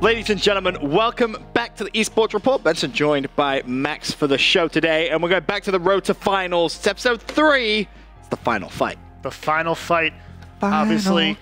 Ladies and gentlemen, welcome back to the Esports Report. Benson joined by Max for the show today, and we're going back to the road to finals. It's episode 3. It's the final fight. The final fight. Obviously,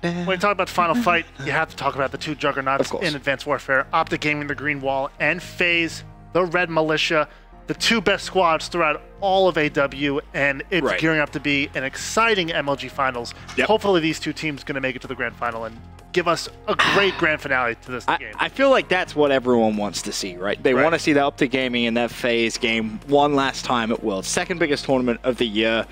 when you talk about the final fight, you have to talk about the two juggernauts in Advanced Warfare. Optic Gaming, the Green Wall, and FaZe, the Red Militia. The two best squads throughout all of AW, and it's gearing up to be an exciting MLG Finals. Hopefully these two teams are going to make it to the grand final and give us a great grand finale to this game. I feel like that's what everyone wants to see, right? They want to see the Optic Gaming and that FaZe game one last time at Worlds. Second biggest tournament of the year.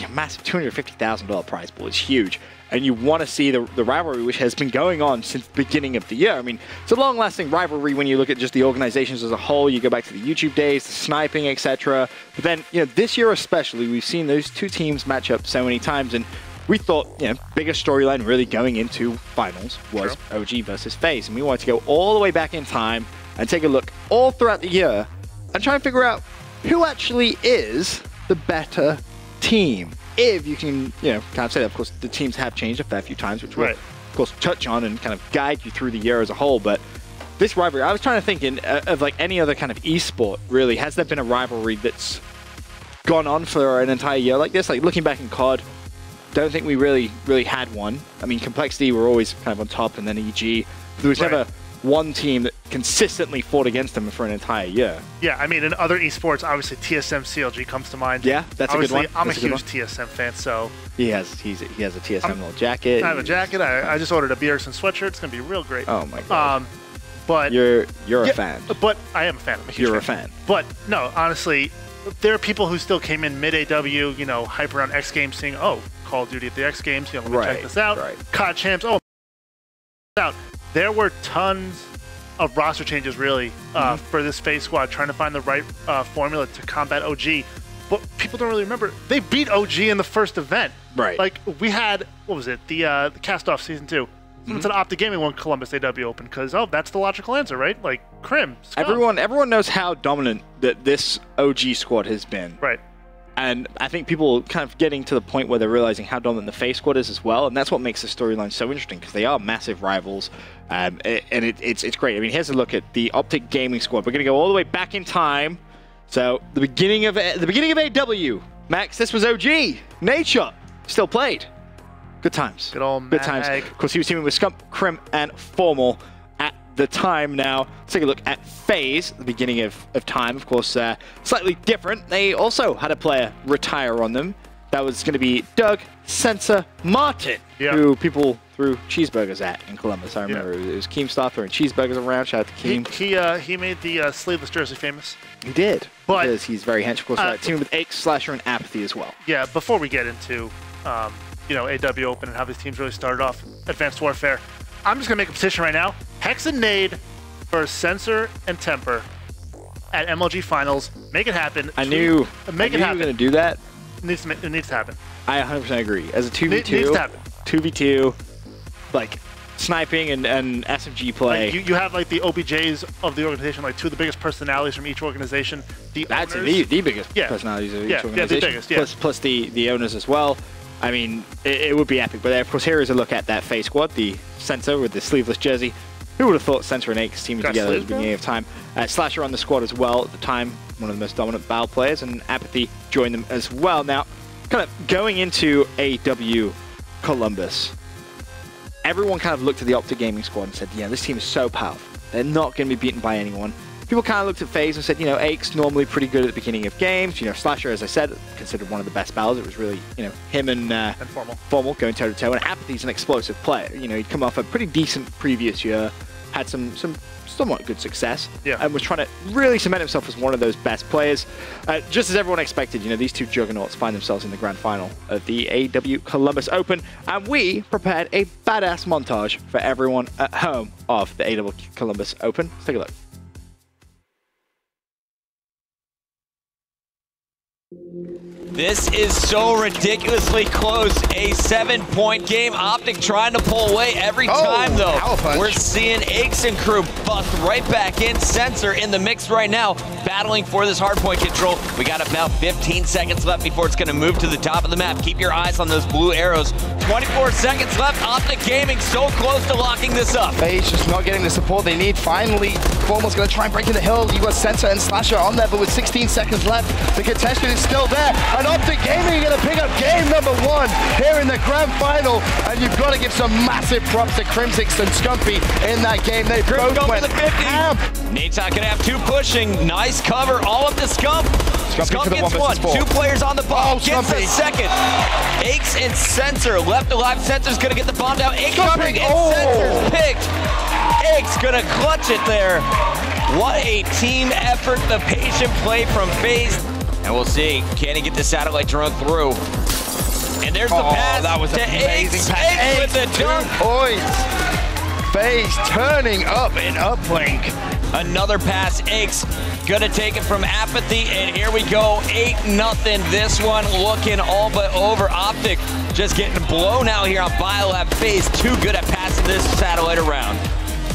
Massive $250,000 prize pool is huge. And you want to see the rivalry, which has been going on since the beginning of the year. I mean, it's a long-lasting rivalry when you look at just the organizations as a whole. You go back to the YouTube days, the sniping, etc. But then, this year especially, we've seen those two teams match up so many times. And we thought, biggest storyline really going into finals was OG versus FaZe. And we wanted to go all the way back in time and take a look all throughout the year and try and figure out who actually is the better team. If you can, kind of say that. Of course, the teams have changed a fair few times, which we'll, of course, touch on and kind of guide you through the year as a whole. But this rivalry, I was trying to think of like any other kind of esport, really. Has there been a rivalry that's gone on for an entire year like this? Like, looking back in COD, don't think we really had one. I mean, Complexity were always kind of on top, and then EG. There was never one team that consistently fought against them for an entire year. Yeah, I mean, in other esports, obviously TSM CLG comes to mind. Yeah, that's obviously, a good one. I'm a huge TSM fan, so he has a TSM little jacket. I have a jacket. I just ordered a Bjergsen sweatshirt. It's gonna be real great. Oh my god. But you're a fan. But I am a fan. I'm a huge fan. But no, honestly, there are people who still came in mid AW, hype around X Games, saying, "Oh, Call of Duty at the X Games. Let me check this out." COD champs. Oh, out. There were tons of roster changes, really, for this FaZe squad, trying to find the right formula to combat OG. But people don't really remember, they beat OG in the first event. Like, we had, what was it, the Cast-Off Season 2. Someone said Optic Gaming won Columbus AW Open, because, that's the logical answer, right? Like, Crim, Everyone knows how dominant that this OG squad has been. And I think people kind of getting to the point where they're realizing how dominant the FaZe squad is as well, and that's what makes the storyline so interesting, because they are massive rivals, and it's great. I mean, here's a look at the Optic Gaming squad. We're going to go all the way back in time. So the beginning of AW, Max. This was OG. Nature still played. Good times. Good old good times. Of course, he was teaming with Scump, Crim, and Formal at the time. Now, let's take a look at FaZe, the beginning of time. Of course, slightly different. They also had a player retire on them. That was going to be Doug Sensor Martin, who people threw cheeseburgers at in Columbus. I remember it was Keemstar throwing cheeseburgers around. Shout out to Keem. He made the sleeveless jersey famous. He did. But because he's very hench. Of course, teaming with Aches, Slasher, and Apathy as well. Yeah. Before we get into AW Open and how these teams really started off Advanced Warfare, I'm just gonna make a petition right now. Hex and Nade for Sensor and Temper at MLG Finals. Make it happen. I knew you were gonna do that. It needs to happen. I 100% agree. As a 2v2, it needs to happen. 2v2, like sniping and SMG play. Like you have like the OBJs of the organization, like two of the biggest personalities from each organization. That's the biggest personalities of each organization. The biggest, plus the owners as well. I mean, it would be epic. But of course, here is a look at that FaZe squad, the Sensor with the sleeveless jersey. Who would have thought Sensor and Aches teaming together at the beginning of time? Slasher on the squad as well at the time, one of the most dominant Battle players, and Apathy joined them as well. Now, kind of going into AW Columbus, everyone kind of looked at the Optic Gaming squad and said, this team is so powerful. They're not going to be beaten by anyone. People kind of looked at FaZe and said, Aches normally pretty good at the beginning of games. Slasher, as I said, considered one of the best battles. It was really, him and Formal going toe-to-toe. And Apathy's an explosive player. He'd come off a pretty decent previous year, had some somewhat good success, and was trying to really cement himself as one of those best players. Just as everyone expected, these two juggernauts find themselves in the grand final of the AW Columbus Open, and we prepared a badass montage for everyone at home of the AW Columbus Open. Let's take a look. This is so ridiculously close. A 7-point game. Optic trying to pull away every time, though. We're seeing Aches and crew bust right back in. Sensor in the mix right now, battling for this hardpoint control. We got about 15 seconds left before it's going to move to the top of the map. Keep your eyes on those blue arrows. 24 seconds left. Optic Gaming so close to locking this up. FaZe just not getting the support they need. Finally, Formal's going to try and break in the hill. You got Sensor and Slasher on there, but with 16 seconds left, the contestant is still there. And Optic Gaming are going to pick up game number 1 here in the grand final. And you've got to give some massive props to Crimsix and Scumpy in that game. They both went ham. Nate's not going to have 2 pushing. Nice cover all up to Scump. Scump gets 1. 2 players on the bomb. Gets a second. Aches and Sensor left alive. Sensor's going to get the bomb down. Aches coming and Sensor's picked. Aches going to clutch it there. What a team effort. The patient play from FaZe. And we'll see, can he get the satellite drone through? And there's the pass that was to amazing Aches. pass. With the dunk. FaZe turning up in uplink. Another pass, Aches gonna take it from Apathy, and here we go, 8-0. This one looking all but over. Optic just getting blown out here on Biolab. FaZe too good at passing this satellite around.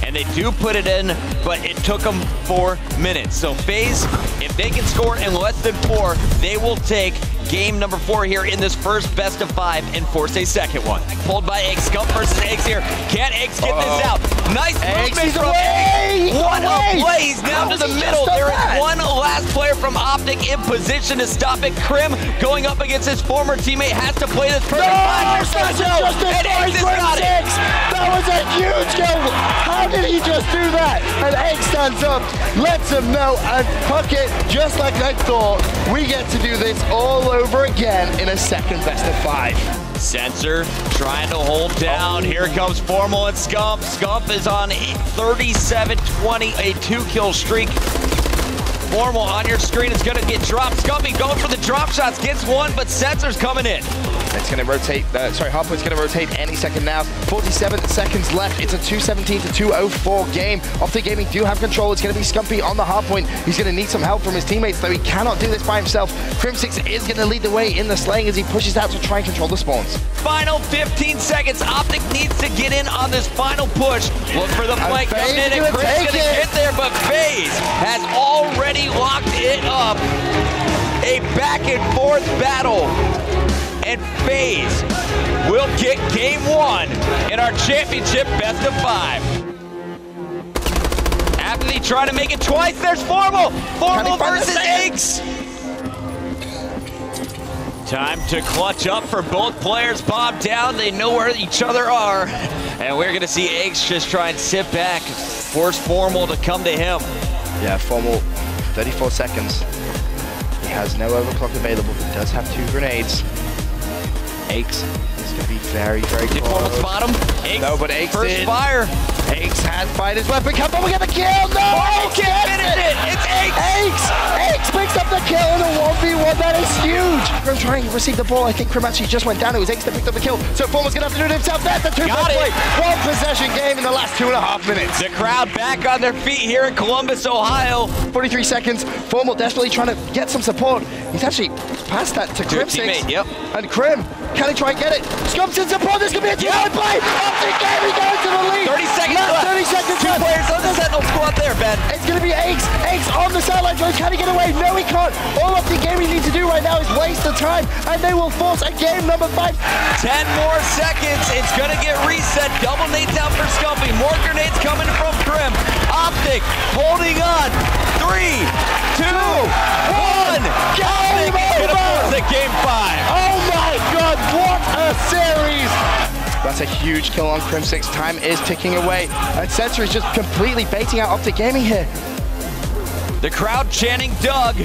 And they do put it in, but it took them 4 minutes. So FaZe, if they can score in less than 4, they will take game number 4 here in this first best of 5 and force a second one. Pulled by Aches. Scump versus Aches here. Can Aches get this out? Nice movement from Aches. What a play. He's down to the middle. There is one last player from Optic in position to stop it. Krim going up against his former teammate has to play this perfect. And Aches got it. That was a huge goal. How did he just do that? And Aches stands up, lets him know, and puck it just like I thought. We get to do this all over again in a second best of 5. Sensor trying to hold down. Here comes Formal and Scump. Scump is on 37-20, a 2-kill streak. Formal on your screen is going to get dropped. Scumpy going for the drop shots, gets 1, but Sensor's coming in. It's going to rotate, Hardpoint's going to rotate any second now. 47 seconds left. It's a 217 to 204 game. Optic Gaming do have control. It's going to be Scumpy on the hardpoint. He's going to need some help from his teammates, though he cannot do this by himself. Crimsix is going to lead the way in the slaying as he pushes out to try and control the spawns. Final 15 seconds. Optic needs to get in on this final push. Look for the flank coming in, and Chris going to get there, but FaZe has already locked it up. A back and forth battle. And FaZe will get game 1 in our championship best of 5. Apathy trying to make it twice. There's Formal. Formal versus Aches. Time to clutch up for both players. Bomb down. They know where each other are. And we're going to see Aches just try and sit back, force Formal to come to him. Yeah, Formal, 34 seconds. He has no overclock available, but does have 2 grenades. Aches is going to be very, very close. Did Formal spot him? Aches, no, but Aches first did. fire. Aches has fired his weapon. Come on, we get the kill. No! Aches finished it. It's Aches. Aches picks up the kill in a 1v1. That is huge. Krim trying to receive the ball. I think Krim actually just went down. It was Aches that picked up the kill. So Formal's going to have to do it himself. That's a 2-point play. 1 possession game in the last 2.5 minutes. The crowd back on their feet here in Columbus, Ohio. 43 seconds. Formal desperately trying to get some support. He's actually passed that to Crimsix. Yep. And Krim, can he try and get it? Scump's in support. This could be a 2-point play. Optic Gaming going to the lead. 30 seconds left. 30 seconds 2 players on the Sentinel squad there, Ben. It's going to be Aches. Aches on the satellite drone. Can he get away? No, he can't. All Optic Gaming need to do right now is waste the time, and they will force a game number 5. 10 more seconds. It's going to get reset. Double nades out for Scumpy. More grenades coming from Krim. Optic holding on. 3, 2, 1. Game Optic over. Force at game 5. Oh my God, what a series! That's a huge kill on Crimsix. Time is ticking away, and Sensor is just completely baiting out Optic Gaming here. The crowd chanting Doug.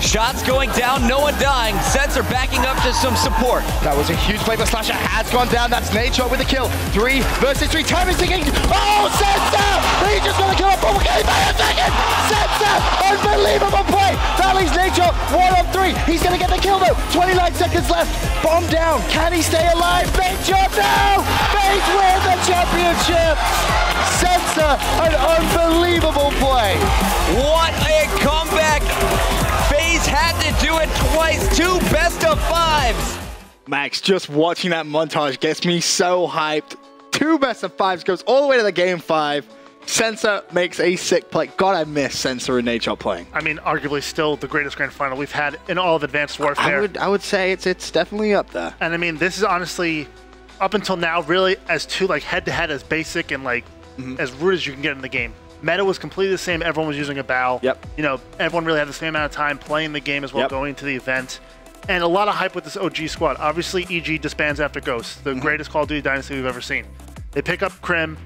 Shots going down, no one dying. Sensor backing up to some support. That was a huge play, but Slasher has gone down. That's Nate Shot with a kill. 3 versus 3. Time is ticking. Oh, Sensor! He's just going to kill a ball. Okay, by a second. Sensor! Unbelievable play. That leaves Nate Shot 1 on 3. He's going to get the kill, though. 29 seconds left. Bomb down. Can he stay alive? Nate Shot, no! FaZe win the championship. Sensor, an unbelievable play. What a comeback. FaZe had to do do it twice. 2 best-of-5s. Max, just watching that montage gets me so hyped. 2 best-of-5s goes all the way to the game 5. Sensor makes a sick play. God, I miss Sensor and Nate playing. I mean, arguably still the greatest grand final we've had in all of Advanced Warfare. I would say it's definitely up there. And I mean, this is honestly, up until now, really as two like head-to-head as basic and like as rude as you can get in the game. Meta was completely the same. Everyone was using a bow. Yep. You know, everyone really had the same amount of time playing the game as well, going to the event. And a lot of hype with this OG squad. Obviously, EG disbands after Ghost, the greatest Call of Duty dynasty we've ever seen. They pick up Crim,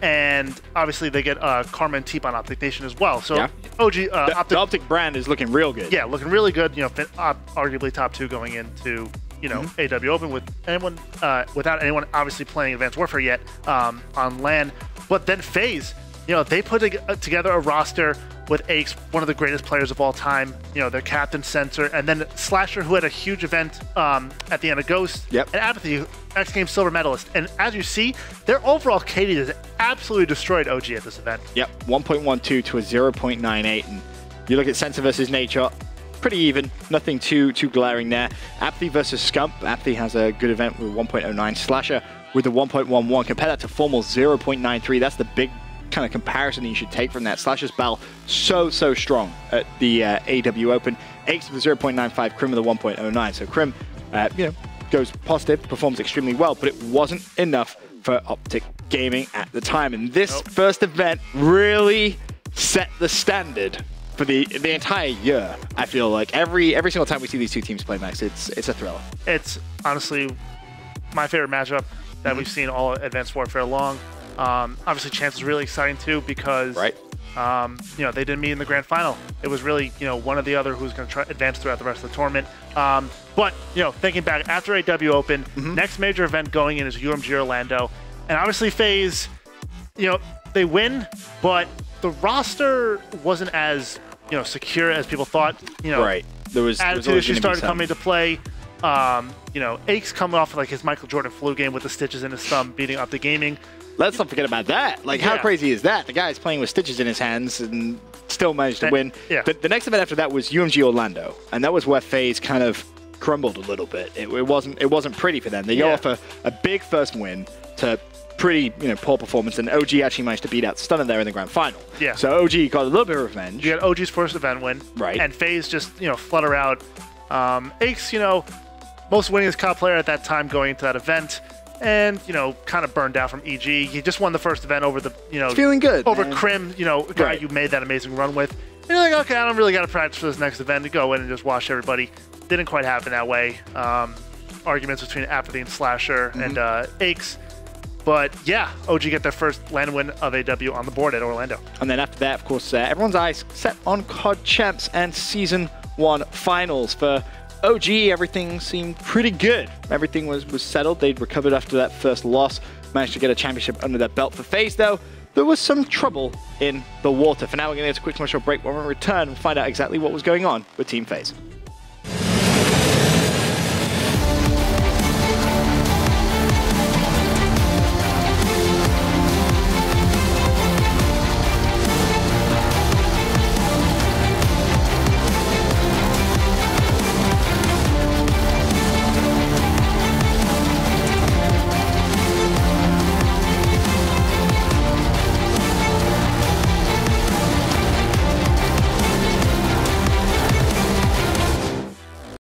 and obviously they get Karma and Teep on Optic Nation as well. So OG the Optic brand is looking real good. Yeah, looking really good. You know, arguably top 2 going into AW Open with anyone without anyone obviously playing Advanced Warfare yet on LAN. But then FaZe, you know, they put together a roster with Aches, one of the greatest players of all time, you know, their captain, Sensor, and then Slasher, who had a huge event at the end of Ghost, and Apathy, X Games silver medalist. And as you see, their overall KD has absolutely destroyed OG at this event. 1.12 to a 0.98, and you look at Sensor versus Nature, pretty even, nothing too glaring there. Apathy versus Scump, Apathy has a good event with 1.09, Slasher with the 1.11, compare that to Formal 0.93, that's the big kind of comparison that you should take from that. Slasher's battle so strong at the AW Open. Aches with the 0.95, Crim with the 1.09. So Crim, you know, goes positive, performs extremely well, but it wasn't enough for Optic Gaming at the time. And this first event really set the standard for the entire year. I feel like every single time we see these two teams play, Max, it's a thriller. It's honestly my favorite matchup that we've seen all Advanced Warfare long. Obviously, Chance is really exciting too because you know, they didn't meet in the grand final. It was really, you know, one or the other who's going to try advance throughout the rest of the tournament. But you know, thinking back after AW Open, next major event going in is UMG Orlando, and obviously FaZe, you know, they win, but the roster wasn't as, you know, secure as people thought. You know, there was attitude issues started coming into play. You know, Aches coming off like his Michael Jordan flu game with the stitches in his thumb, beating up the gaming. Let's not forget about that. Like, how crazy is that? The guy's playing with stitches in his hands and still managed to win. The next event after that was UMG Orlando, and that was where FaZe kind of crumbled a little bit. It wasn't pretty for them. They go off a big first win to pretty, you know, poor performance, and OG actually managed to beat out Stunner there in the grand final. So OG got a little bit of revenge. You got OG's first event win, and FaZe just, you know, flutter out. Aches, you know, most winningest COD player at that time going into that event. And, you know, kind of burned out from EG. He just won the first event over the, you know, feeling good over Crim, you know, a guy you made that amazing run with. And you're like, okay, I don't really got to practice for this next event to go in and just wash everybody. Didn't quite happen that way. Arguments between Apathy and Slasher and Aches. But yeah, OG get their first LAN win of AW on the board at Orlando. And then after that, of course, everyone's eyes set on COD Champs and Season 1 Finals. For OG, everything seemed pretty good. Everything was settled. They'd recovered after that first loss, managed to get a championship under their belt. For FaZe, though, there was some trouble in the water. For now, we're going to get a quick commercial break. When we return, we'll find out exactly what was going on with Team FaZe.